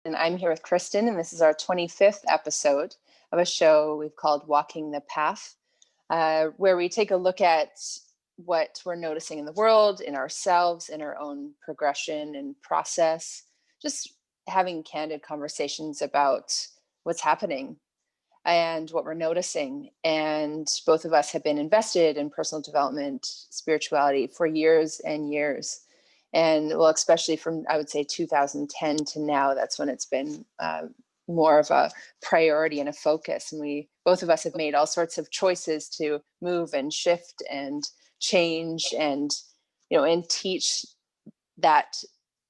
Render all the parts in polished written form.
And I'm here with Kristen, and this is our 25th episode of a show we've called Walking the Path, where we take a look at what we're noticing in the world, in ourselves, in our own progression and process, just having candid conversations about what's happening and what we're noticing. And both of us have been invested in personal development, spirituality for years and years. And well, especially from, I would say, 2010 to now, that's when it's been more of a priority and a focus. And we, both of us have made all sorts of choices to move and shift and change and, and teach that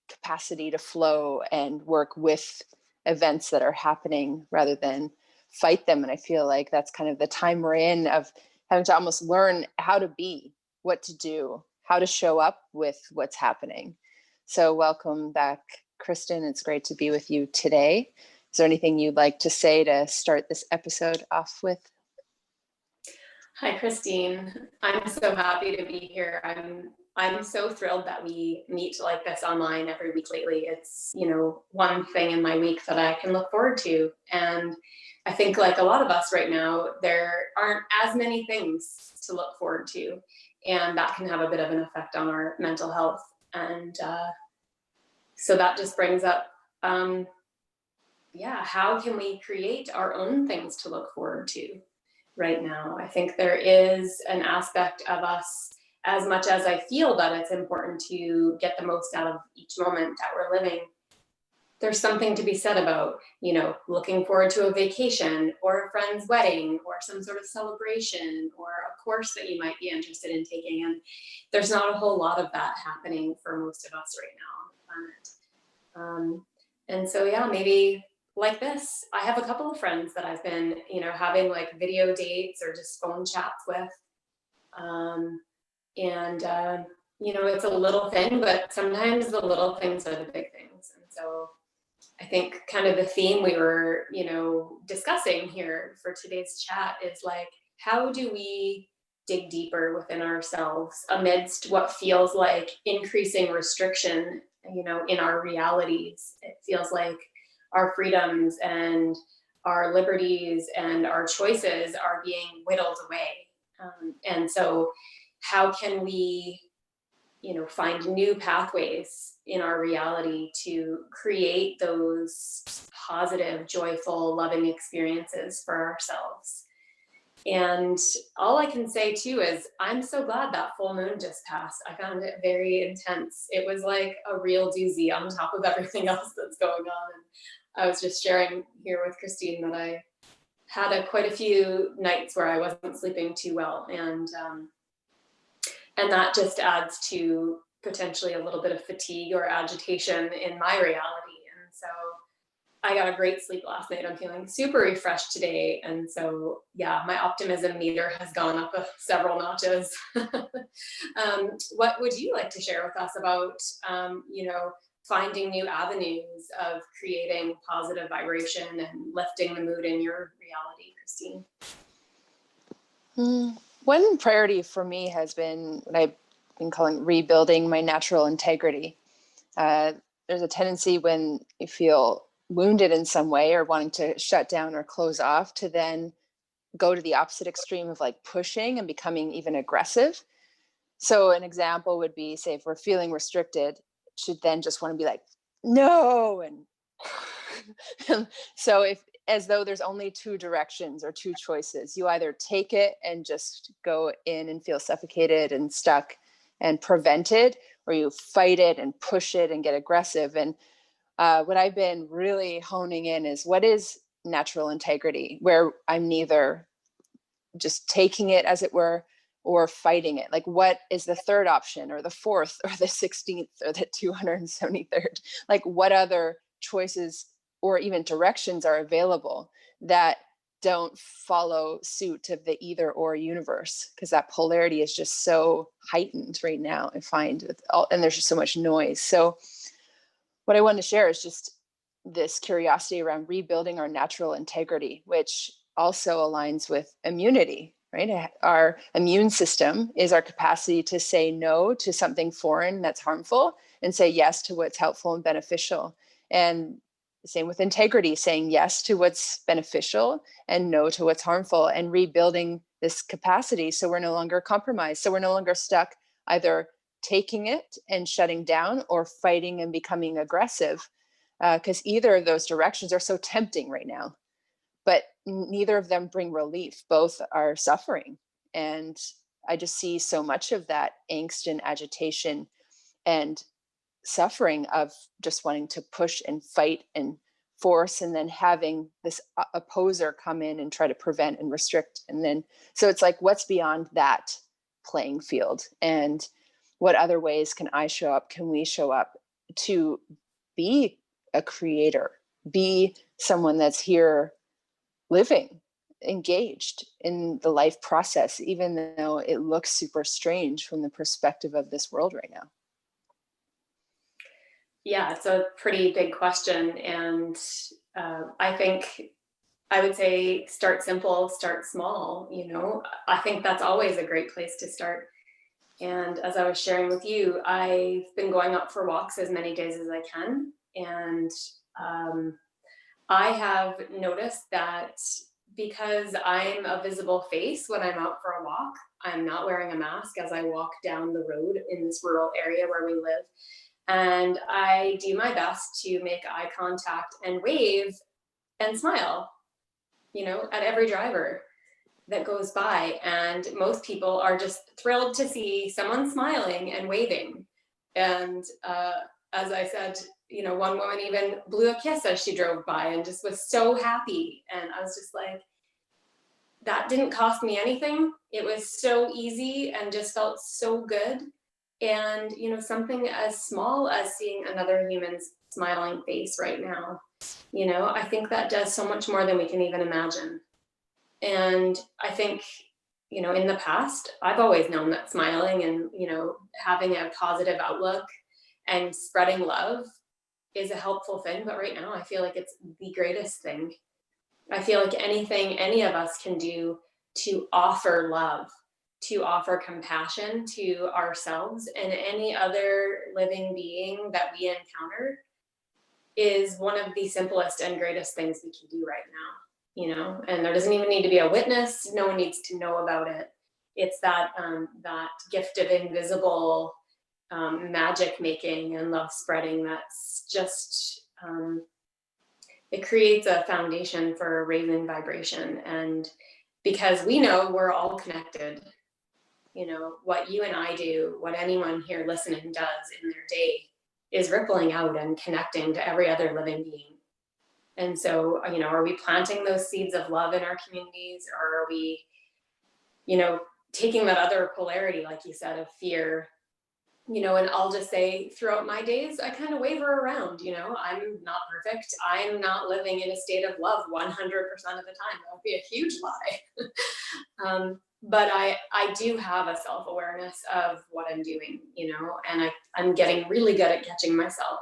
capacity to flow and work with events that are happening rather than fight them. And I feel like that's kind of the time we're in, of having to almost learn how to be, what to do, how to show up with what's happening. So welcome back, Kristen. It's great to be with you today. Is there anything you'd like to say to start this episode off with? Hi, Christine. I'm so happy to be here. I'm so thrilled that we meet like this online every week lately. It's, one thing in my week that I can look forward to. And I think, like a lot of us right now, there aren't as many things to look forward to. And that can have a bit of an effect on our mental health. And so that just brings up, how can we create our own things to look forward to right now? I think there is an aspect of us, as much as I feel that it's important to get the most out of each moment that we're living, there's something to be said about, looking forward to a vacation or a friend's wedding or some sort of celebration or a course that you might be interested in taking. And there's not a whole lot of that happening for most of us right now on the planet. And so, maybe like this, I have a couple of friends that I've been, having like video dates or just phone chats with. It's a little thing, but sometimes the little things are the big things. And so I think kind of the theme we were, discussing here for today's chat is like, how do we dig deeper within ourselves amidst what feels like increasing restriction, in our realities? It feels like our freedoms and our liberties and our choices are being whittled away. And so how can we, find new pathways in our reality to create those positive, joyful, loving experiences for ourselves? And all I can say too is I'm so glad that full moon just passed. I found it very intense. It was like a real doozy on top of everything else that's going on. And I was just sharing here with Christine that I had quite a few nights where I wasn't sleeping too well. And that just adds to potentially a little bit of fatigue or agitation in my reality. And so I got a great sleep last night. I'm feeling super refreshed today. And so, my optimism meter has gone up several notches. What would you like to share with us about, finding new avenues of creating positive vibration and lifting the mood in your reality, Christine? One priority for me has been what I've been calling rebuilding my natural integrity. There's a tendency when you feel wounded in some way or wanting to shut down or close off to then go to the opposite extreme of like pushing and becoming even aggressive. So an example would be, say, if we're feeling restricted, should then just want to be like, no. And so as though there's only two directions or two choices. You either take it and just go in and feel suffocated and stuck and prevented, or you fight it and push it and get aggressive. And what I've been really honing in is what is natural integrity, where I'm neither just taking it, as it were, or fighting it. Like, what is the third option or the fourth or the 16th or the 273rd? Like, what other choices or even directions are available that don't follow suit of the either or universe? Because that polarity is just so heightened right now, I find, and there's just so much noise. So what I want to share is just this curiosity around rebuilding our natural integrity, which also aligns with immunity, right? Our immune system is our capacity to say no to something foreign that's harmful and say yes to what's helpful and beneficial. And same with integrity, saying yes to what's beneficial and no to what's harmful, and rebuilding this capacity so we're no longer compromised, so we're no longer stuck either taking it and shutting down or fighting and becoming aggressive, because either of those directions are so tempting right now, but neither of them bring relief. Both are suffering. And I just see so much of that angst and agitation and suffering of just wanting to push and fight and force, and then having this opposer come in and try to prevent and restrict. And then, so it's like, what's beyond that playing field? And what other ways can I show up? Can we show up to be a creator, be someone that's here living, engaged in the life process, even though it looks super strange from the perspective of this world right now? Yeah, it's a pretty big question. And I think I would say start simple, start small. I think that's always a great place to start. And as I was sharing with you, I've been going out for walks as many days as I can. And I have noticed that because I'm a visible face when I'm out for a walk, I'm not wearing a mask as I walk down the road in this rural area where we live. And I do my best to make eye contact and wave and smile, at every driver that goes by. And most people are just thrilled to see someone smiling and waving. And as I said, one woman even blew a kiss as she drove by and just was so happy. And I was just like, that didn't cost me anything. It was so easy and just felt so good. And, something as small as seeing another human's smiling face right now, I think that does so much more than we can even imagine. And I think, in the past, I've always known that smiling and, having a positive outlook and spreading love is a helpful thing. But right now, I feel like it's the greatest thing. I feel like anything any of us can do to offer love, to offer compassion to ourselves and any other living being that we encounter is one of the simplest and greatest things we can do right now, and there doesn't even need to be a witness. No one needs to know about it. It's that gift of invisible magic making and love spreading that's just it creates a foundation for raising vibration. And because we know we're all connected, what you and I do, what anyone here listening does in their day is rippling out and connecting to every other living being. And so, are we planting those seeds of love in our communities, or are we, taking that other polarity, like you said, of fear? And I'll just say throughout my days, I kind of waver around, I'm not perfect. I'm not living in a state of love 100% of the time. That would be a huge lie. But I do have a self-awareness of what I'm doing, and I'm getting really good at catching myself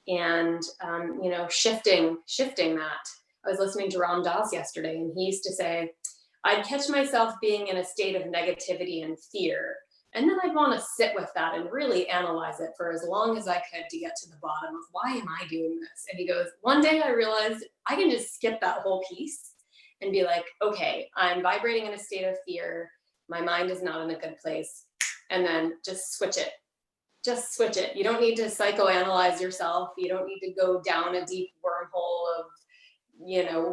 and, shifting that. I was listening to Ram Dass yesterday, and he used to say, I'd catch myself being in a state of negativity and fear. And then I'd want to sit with that and really analyze it for as long as I could to get to the bottom of why am I doing this? And he goes, one day I realized I can just skip that whole piece and be like, okay, I'm vibrating in a state of fear. My mind is not in a good place. And then just switch it. Just switch it. You don't need to psychoanalyze yourself. You don't need to go down a deep wormhole of,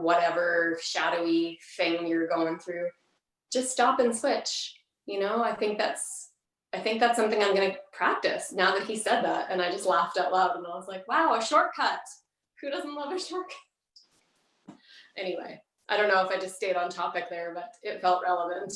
whatever shadowy thing you're going through. Just stop and switch. I think that's something I'm going to practice now that he said that. And I just laughed out loud and I was like, wow, a shortcut. Who doesn't love a shortcut? Anyway, I don't know if I just stayed on topic there, but it felt relevant.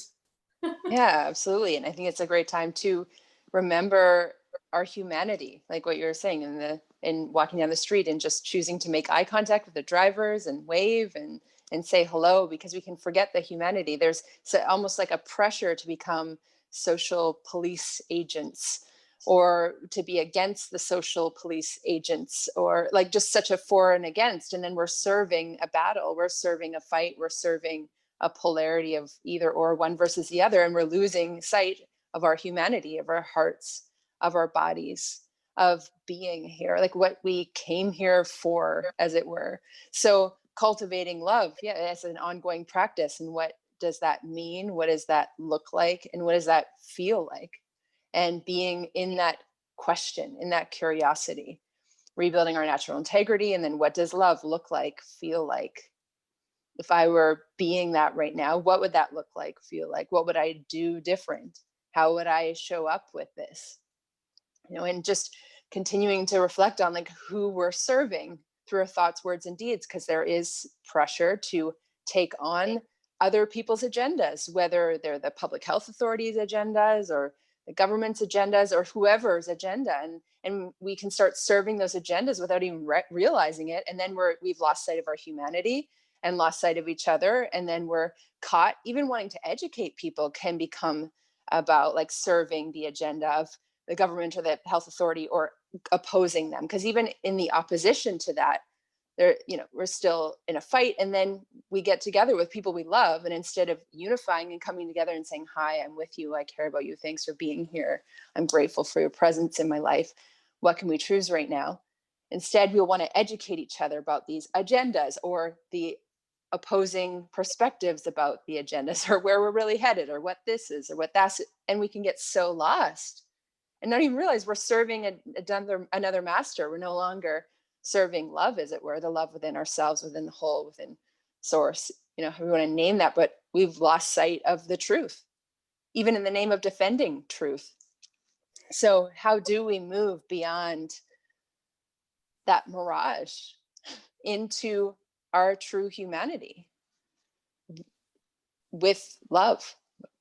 Yeah, absolutely. And I think it's a great time to remember our humanity, like what you were saying in walking down the street and just choosing to make eye contact with the drivers and wave and say hello, because we can forget the humanity. There's almost like a pressure to become social police agents, or to be against the social police agents, or like just such a for and against. And then we're serving a battle, we're serving a fight, we're serving a polarity of either or, one versus the other, and we're losing sight of our humanity, of our hearts, of our bodies. of being here, like what we came here for, as it were. So cultivating love, yeah, as an ongoing practice. And what does that mean? What does that look like? And what does that feel like? And being in that question, in that curiosity, rebuilding our natural integrity. And then what does love look like, feel like? If I were being that right now, what would that look like, feel like? What would I do different? How would I show up with this? And just continuing to reflect on like who we're serving through our thoughts, words, and deeds, because there is pressure to take on other people's agendas, whether they're the public health authorities' agendas or the government's agendas or whoever's agenda. And we can start serving those agendas without even realizing it. And then we've lost sight of our humanity and lost sight of each other. And then we're caught, even wanting to educate people can become about like serving the agenda of the government or the health authority, or opposing them. Because even in the opposition to that, we're still in a fight. And then we get together with people we love, and instead of unifying and coming together and saying, hi, I'm with you, I care about you, thanks for being here, I'm grateful for your presence in my life, what can we choose right now? Instead, we'll want to educate each other about these agendas or the opposing perspectives about the agendas, or where we're really headed, or what this is, or what that's, and we can get so lost and not even realize we're serving another master. We're no longer serving love, as it were, the love within ourselves, within the whole, within source, how we want to name that, but we've lost sight of the truth, even in the name of defending truth. So how do we move beyond that mirage into our true humanity with love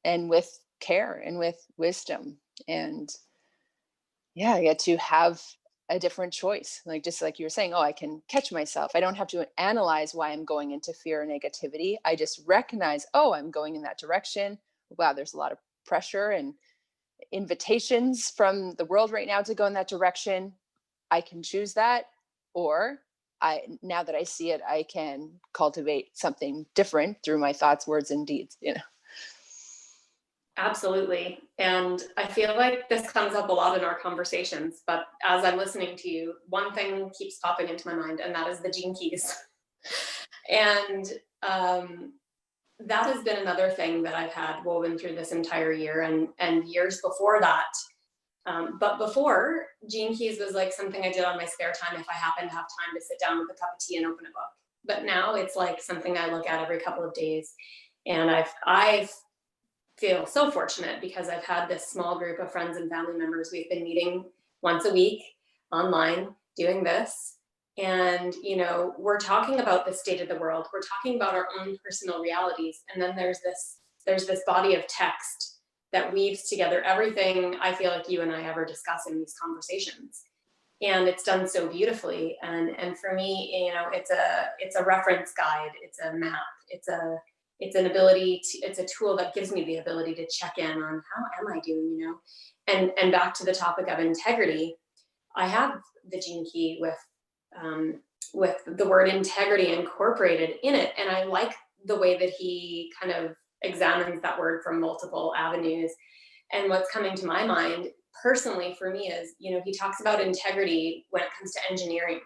and with care and with wisdom? And yeah, I get to have a different choice. Like, just like you were saying, oh, I can catch myself. I don't have to analyze why I'm going into fear or negativity. I just recognize, oh, I'm going in that direction. Wow, there's a lot of pressure and invitations from the world right now to go in that direction. I can choose that. Or now that I see it, I can cultivate something different through my thoughts, words, and deeds. Absolutely. And I feel like this comes up a lot in our conversations, but as I'm listening to you, one thing keeps popping into my mind, and that is the gene keys. And that has been another thing that I've had woven through this entire year and years before that. But before, gene keys was like something I did on my spare time if I happened to have time to sit down with a cup of tea and open a book. But now it's like something I look at every couple of days. And I've feel so fortunate because I've had this small group of friends and family members. We've been meeting once a week online, doing this. And, we're talking about the state of the world. We're talking about our own personal realities. And then there's this body of text that weaves together everything I feel like you and I ever discuss in these conversations. And it's done so beautifully. And for me, it's a reference guide, it's a map, it's an ability to, it's a tool that gives me the ability to check in on how am I doing, and back to the topic of integrity. I have the gene key with the word integrity incorporated in it. And I like the way that he kind of examines that word from multiple avenues. And what's coming to my mind personally for me is, he talks about integrity when it comes to engineering.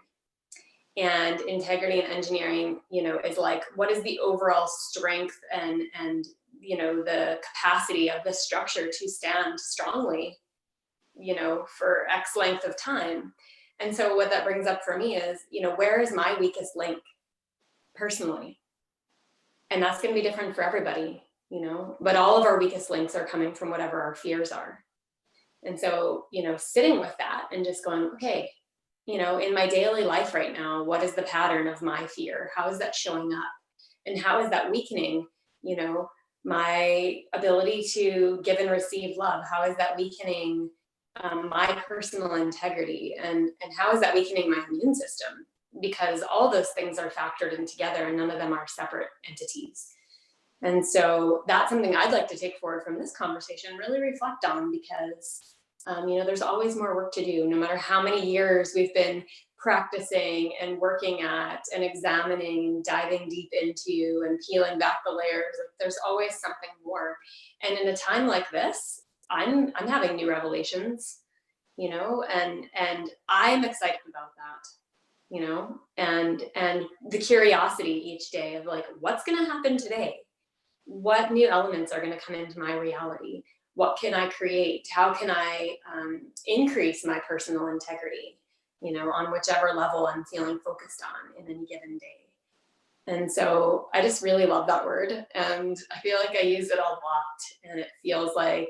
And integrity and engineering, is like, what is the overall strength and the capacity of the structure to stand strongly, for X length of time. And so what that brings up for me is, where is my weakest link personally? And that's going to be different for everybody, but all of our weakest links are coming from whatever our fears are. And so, sitting with that and just going, okay, in my daily life right now, what is the pattern of my fear? How is that showing up? And how is that weakening, my ability to give and receive love? How is that weakening my personal integrity? And how is that weakening my immune system? Because all those things are factored in together and none of them are separate entities. And so that's something I'd like to take forward from this conversation, really reflect on, because there's always more work to do, no matter how many years we've been practicing and working at and examining, diving deep into and peeling back the layers. There's always something more. And in a time like this, I'm having new revelations. and I'm excited about that, and the curiosity each day of like, what's going to happen today? What new elements are going to come into my reality? What can I create? How can I increase my personal integrity, on whichever level I'm feeling focused on in any given day? And so I just really love that word. And I feel like I use it a lot. And it feels like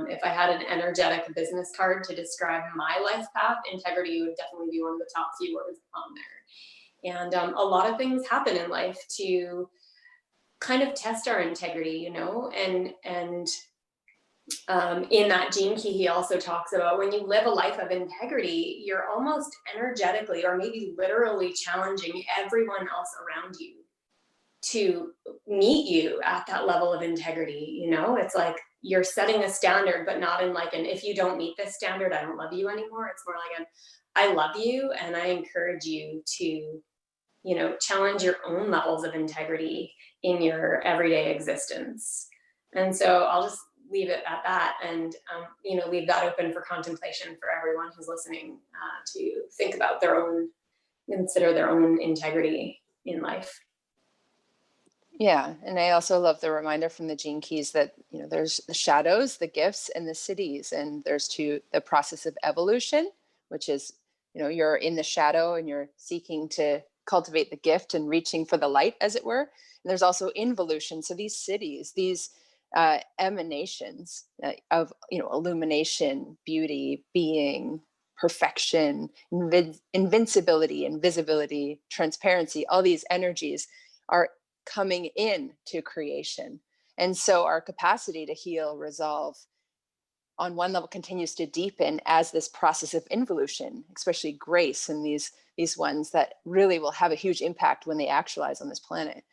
if I had an energetic business card to describe my life path, integrity would definitely be one of the top few words on there. And a lot of things happen in life to kind of test our integrity, and in that Gene Key, he also talks about when you live a life of integrity, you're almost energetically or maybe literally challenging everyone else around you to meet you at that level of integrity. It's like you're setting a standard, but not in like an, if you don't meet this standard, I don't love you anymore. It's more like an, I love you and I encourage you to, challenge your own levels of integrity in your everyday existence. And so I'll just leave it at that, and leave that open for contemplation for everyone who's listening, to think about consider their own integrity in life. Yeah, and I also love the reminder from the Gene Keys that there's the shadows, the gifts, and the cities, and there's the process of evolution, which is you're in the shadow and you're seeking to cultivate the gift and reaching for the light, as it were. And there's also involution. So these cities, these emanations of illumination, beauty, being, perfection, invincibility, invisibility, transparency, all these energies are coming in to creation. And so our capacity to heal, resolve, on one level continues to deepen as this process of involution, especially grace and these ones that really will have a huge impact when they actualize on this planet.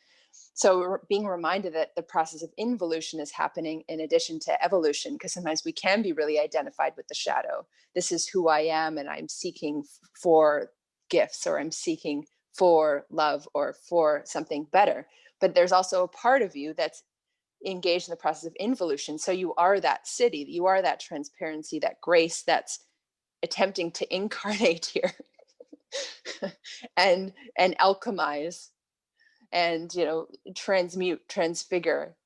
So being reminded that the process of involution is happening in addition to evolution, because sometimes we can be really identified with the shadow. This is who I am, and I'm seeking for gifts, or I'm seeking for love, or for something better. But there's also a part of you that's engaged in the process of involution. So you are that city, you are that transparency, that grace that's attempting to incarnate here and alchemize and transmute, transfigure,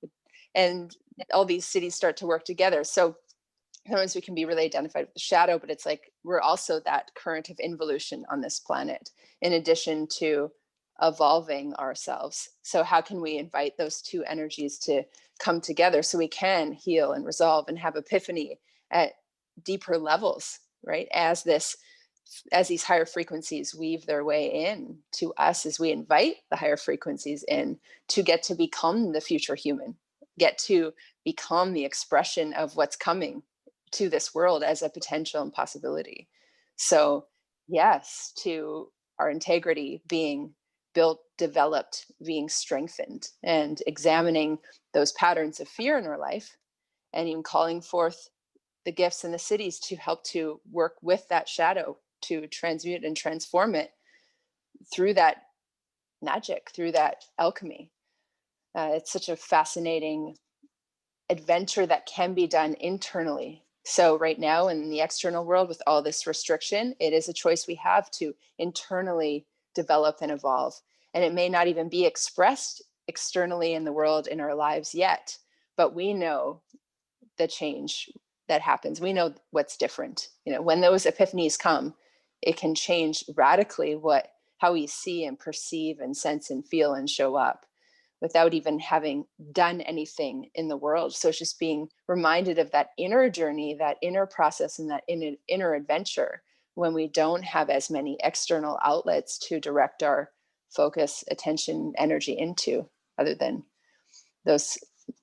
and all these cities start to work together. So sometimes we can be really identified with the shadow, but it's like we're also that current of involution on this planet, in addition to evolving ourselves. So how can we invite those two energies to come together so we can heal and resolve and have epiphany at deeper levels, right? As these higher frequencies weave their way in to us, as we invite the higher frequencies in to get to become the future human, get to become the expression of what's coming to this world as a potential and possibility. So yes, to our integrity being built, developed, being strengthened, and examining those patterns of fear in our life, and even calling forth the gifts and the cities to help to work with that shadow, to transmute and transform it through that magic, through that alchemy. It's such a fascinating adventure that can be done internally. So right now in the external world, with all this restriction, it is a choice we have to internally develop and evolve. And it may not even be expressed externally in the world, in our lives yet, but we know the change that happens. We know what's different. When those epiphanies come, it can change radically how we see and perceive and sense and feel and show up, without even having done anything in the world. So it's just being reminded of that inner journey, that inner process, and that inner adventure, when we don't have as many external outlets to direct our focus, attention, energy into, other than those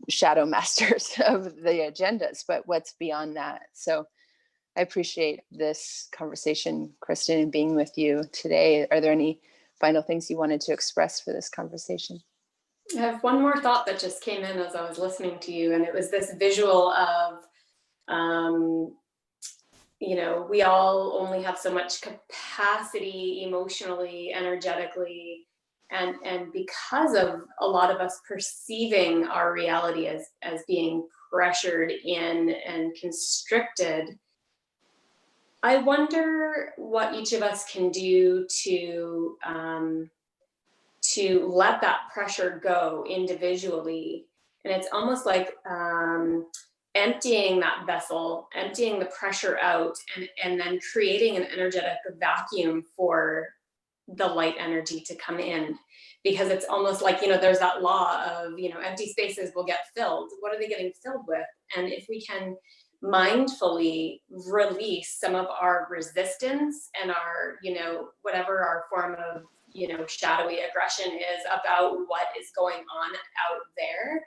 shadow masters of the agendas, but what's beyond that. So I appreciate this conversation, Kristen, and being with you today. Are there any final things you wanted to express for this conversation? I have one more thought that just came in as I was listening to you, and it was this visual of, we all only have so much capacity emotionally, energetically, and because of a lot of us perceiving our reality as being pressured in and constricted, I wonder what each of us can do to let that pressure go individually. And it's almost like emptying that vessel, emptying the pressure out, and then creating an energetic vacuum for the light energy to come in. Because it's almost like, there's that law of, empty spaces will get filled. What are they getting filled with? And if we can mindfully release some of our resistance and our, whatever our form of, shadowy aggression is about what is going on out there,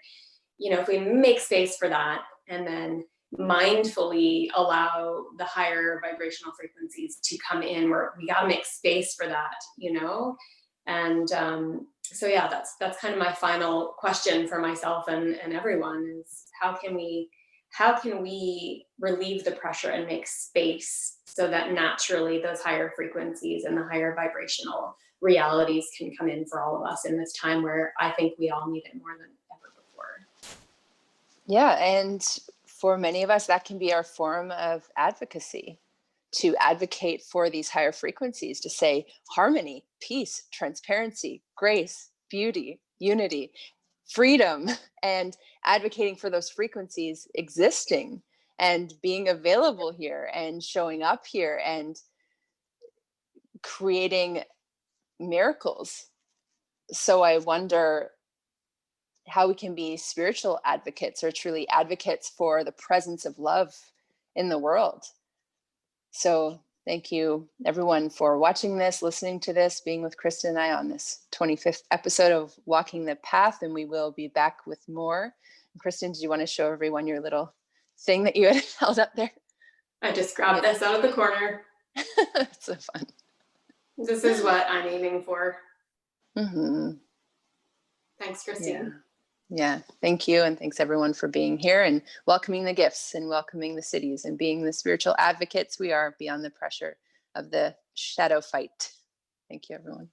if we make space for that and then mindfully allow the higher vibrational frequencies to come in, where we got to make space for that, and so yeah, that's kind of my final question for myself and everyone is how can we relieve the pressure and make space so that naturally those higher frequencies and the higher vibrational realities can come in for all of us in this time where I think we all need it more than ever before. Yeah, and for many of us, that can be our form of advocacy, to advocate for these higher frequencies, to say harmony, peace, transparency, grace, beauty, unity, freedom, and advocating for those frequencies existing and being available here and showing up here and creating miracles. So I wonder how we can be spiritual advocates or truly advocates for the presence of love in the world. So thank you everyone for watching this, listening to this, being with Kristen and I on this 25th episode of Walking the Path, and we will be back with more. And Kristen, did you want to show everyone your little thing that you had held up there? I just grabbed this out of the corner. It's so fun. This is what I'm aiming for. Mm-hmm. Thanks, Christine. Yeah, thank you. And thanks everyone for being here and welcoming the gifts and welcoming the cities and being the spiritual advocates we are beyond the pressure of the shadow fight. Thank you, everyone.